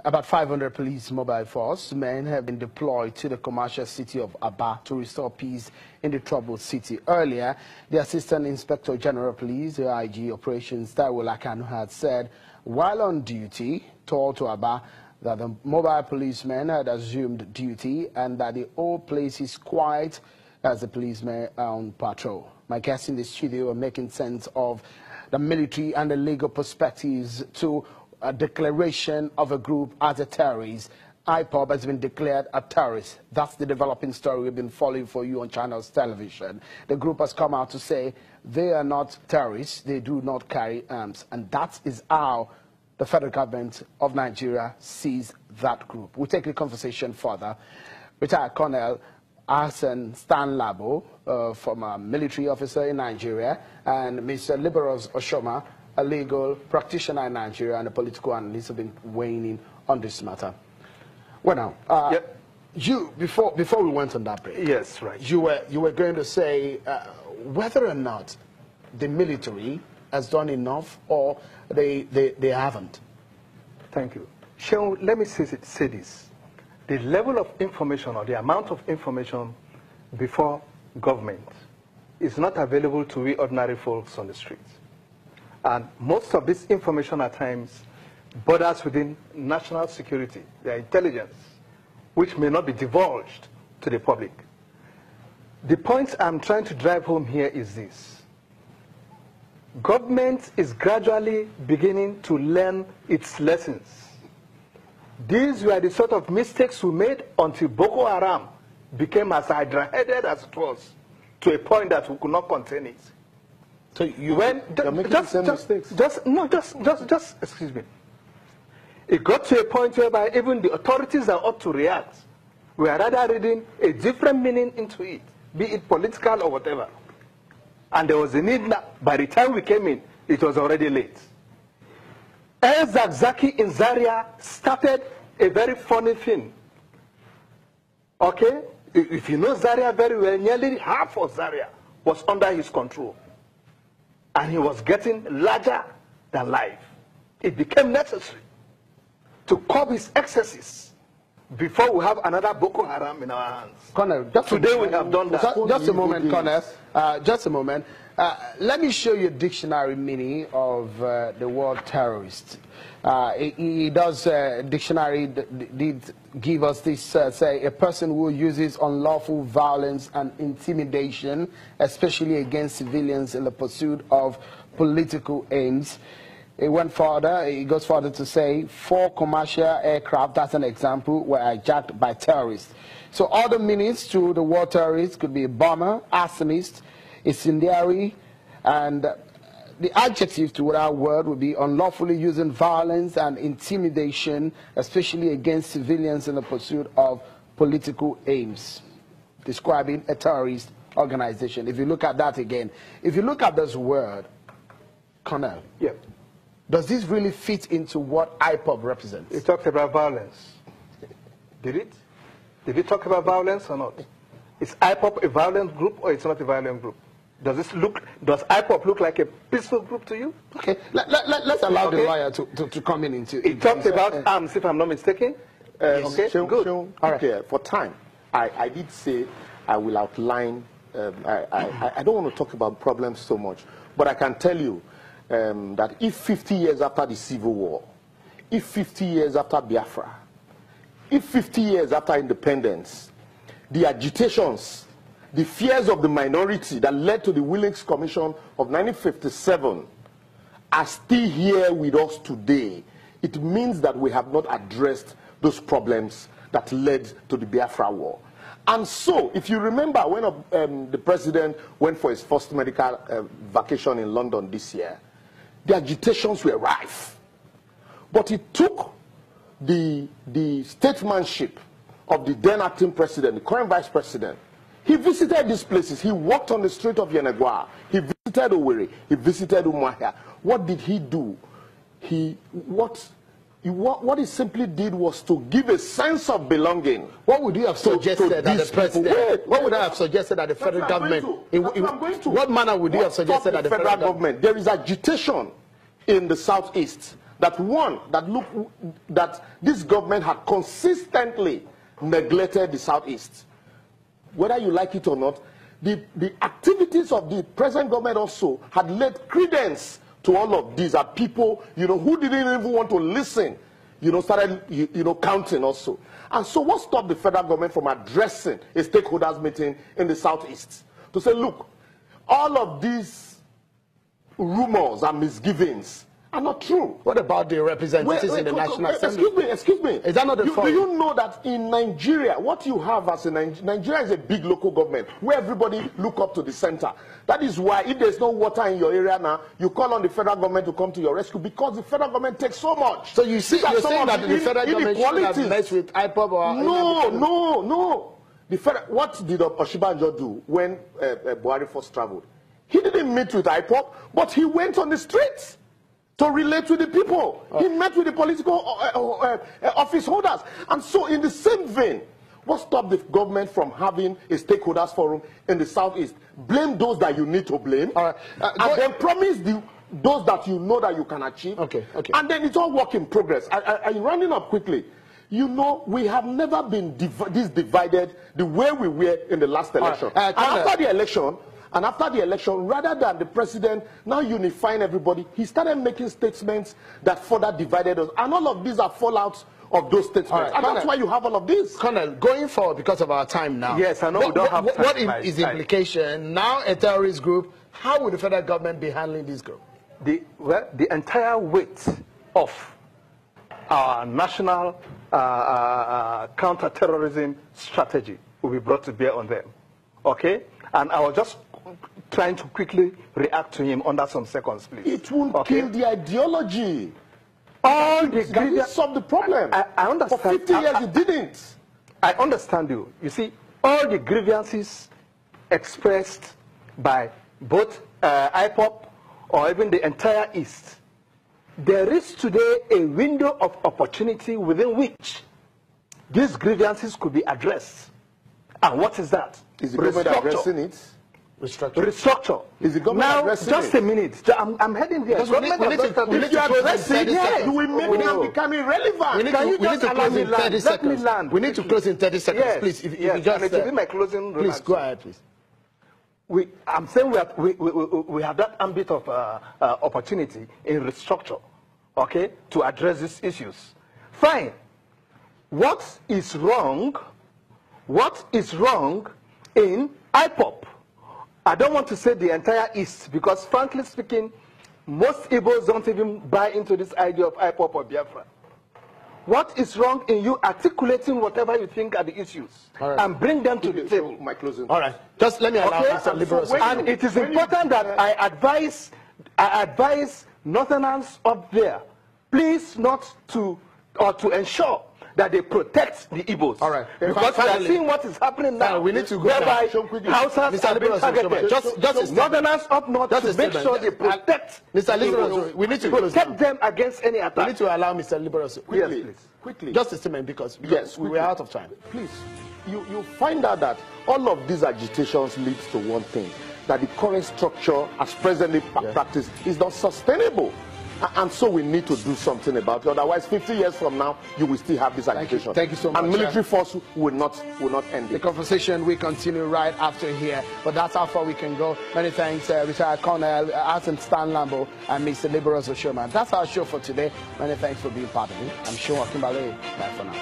About 500 police mobile force men have been deployed to the commercial city of Aba to restore peace in the troubled city. Earlier, the Assistant Inspector General of Police, IG Operations Taiwo Lakanu, had said, while on duty, told to Aba that the mobile policemen had assumed duty and that the whole place is quiet as the policemen are on patrol. My guests in the studio are making sense of the military and the legal perspectives to a declaration of a group as a terrorist. IPOB has been declared a terrorist. That's the developing story we've been following for you on Channels Television. The group has come out to say they are not terrorists, they do not carry arms. And that is how the federal government of Nigeria sees that group. We'll take the conversation further. Retired Colonel Hassan Stanlabo, former military officer in Nigeria, and Mr. Liberos Oshoma, a legal practitioner in Nigeria and a political analyst, have been weighing in on this matter. Well, now, you before we went on that break, yes, right. You were going to say whether or not the military has done enough or they haven't. Thank you. Sean, let me say this: the level of information or the amount of information before government is not available to we ordinary folks on the streets. And most of this information at times borders within national security, their intelligence, which may not be divulged to the public. The point I'm trying to drive home here is this. Government is gradually beginning to learn its lessons. These were the sort of mistakes we made until Boko Haram became as hydra-headed as it was, to a point that we could not contain it. So you're making the same mistakes? Just, excuse me. It got to a point whereby even the authorities that ought to react were rather reading a different meaning into it, be it political or whatever. And there was a need that by the time we came in, it was already late. El Zakzaki in Zaria started a very funny thing. Okay? If you know Zaria very well, nearly half of Zaria was under his control. And he was getting larger than life. It became necessary to curb his excesses before we have another Boko Haram in our hands. Colonel, today we have done that. Just a moment, Colonel. Just a moment. Let me show you a dictionary meaning of the word terrorist. He does, dictionary did give us this, say, a person who uses unlawful violence and intimidation, especially against civilians in the pursuit of political aims. It went further, it goes further to say 4 commercial aircraft, that's an example, were hijacked by terrorists. So other meanings to the word terrorist could be a bomber, arsonist, incendiary, and the adjective to that word would be unlawfully using violence and intimidation, especially against civilians in the pursuit of political aims, describing a terrorist organization. If you look at that again, if you look at this word, Colonel, does this really fit into what IPOB represents? It talked about violence. Did it? Did it talk about violence or not? Is IPOB a violent group or it's not a violent group? Does IPOB look like a peaceful group to you? Okay, let's allow the lawyer to come in into it. It talked about arms, if I'm not mistaken. Okay, good. All right. For time, I did say I will outline, I don't want to talk about problems so much, but I can tell you that if 50 years after the Civil War, if 50 years after Biafra, if 50 years after independence, the agitations, the fears of the minority that led to the Willings Commission of 1957 are still here with us today, it means that we have not addressed those problems that led to the Biafra War. And so, if you remember when the president went for his first medical vacation in London this year, the agitations were rife. But it took the statesmanship of the then acting president, the current vice president. He visited these places. He walked on the street of Yenagoa. He visited Owerri. He visited Umuahia. What did he do? What he simply did was to give a sense of belonging. What would you have suggested that the president? What would I have suggested that the federal government? What manner would you have suggested that the federal government? There is agitation in the southeast that this government had consistently neglected the Southeast. Whether you like it or not, the activities of the present government also had laid credence to all of these. That people, who didn't even want to listen, started, counting also. And so what stopped the federal government from addressing a stakeholders meeting in the Southeast? To say, look, all of these rumors and misgivings are not true. What about the representatives in the National Assembly? Excuse me. Is that not the fault? Do you know that in Nigeria, what you have as a Nigeria is a big local government where everybody look up to the center. That is why if there's no water in your area now, you call on the federal government to come to your rescue because the federal government takes so much. So you're saying that the federal government should have messed with IPOB or... No. What did Oshibanjo do when Buhari first traveled? He didn't meet with IPOB, but he went on the streets to relate with the people. He met with the political office holders. And so in the same vein, what stopped the government from having a stakeholders forum in the Southeast? Blame those that you need to blame, and then promise those that you know that you can achieve. Okay. And then it's all work in progress. I'm running up quickly. We have never been this divided the way we were in the last election. And after the election, rather than the president now unifying everybody, he started making statements that further divided us. And all of these are fallouts of those statements. Right, and that's why you have all of this. Colonel, going forward, because of our time now. Yes, I know we don't have time. What is the implication? Now a terrorist group, how would the federal government be handling this group? The entire weight of our national counter-terrorism strategy will be brought to bear on them. Okay? And I was just trying to quickly react to him under some seconds, please. It won't kill the ideology. All the that solve the problem. I understand. For 50 years it didn't. I understand you. You see, all the grievances expressed by both IPOB or even the entire East, there is today a window of opportunity within which these grievances could be addressed. And what is that? Is the government addressing it? Restructure. Is the government addressing it? Now, just a minute. I'm heading there. We need to close in 30 seconds. You will make them become irrelevant. We need to close in 30 seconds. We need to close in 30 seconds, yes, please. If yes. you just, and it will be my closing remarks. Please, go ahead, please. I'm saying we have that ambit of opportunity in restructure, okay, to address these issues. Fine. What is wrong in IPOB? I don't want to say the entire East, because frankly speaking, most Igbos don't even buy into this idea of IPOB or Biafra. What is wrong in you articulating whatever you think are the issues and bring them to the table? My closing. All right. Just let me allow Mr. Liberals. And it is important that I advise Northerners up there, please not to, or to ensure that they protect the Igbos. All right. Because we are seeing what is happening now. We need to go whereby Hausas are being targeted. Just Northerners up north to make sure they protect Mr. Liberals. We need to protect them against any attack. We need to allow Mr. Liberals. Quickly. Just a statement, because we are out of time. Please. You find out that all of these agitations leads to one thing, that the current structure as presently practiced is not sustainable. And so we need to do something about it. Otherwise, 50 years from now, you will still have this agitation. Thank you so much. And military force will not end it. The conversation will continue right after here, but that's how far we can go. Many thanks, retired Colonel Asen Stan Lambo and Mr. Liberals Oshoman. That's our show for today. Many thanks for being part of it. I'm Sean Akimbale. Bye for now.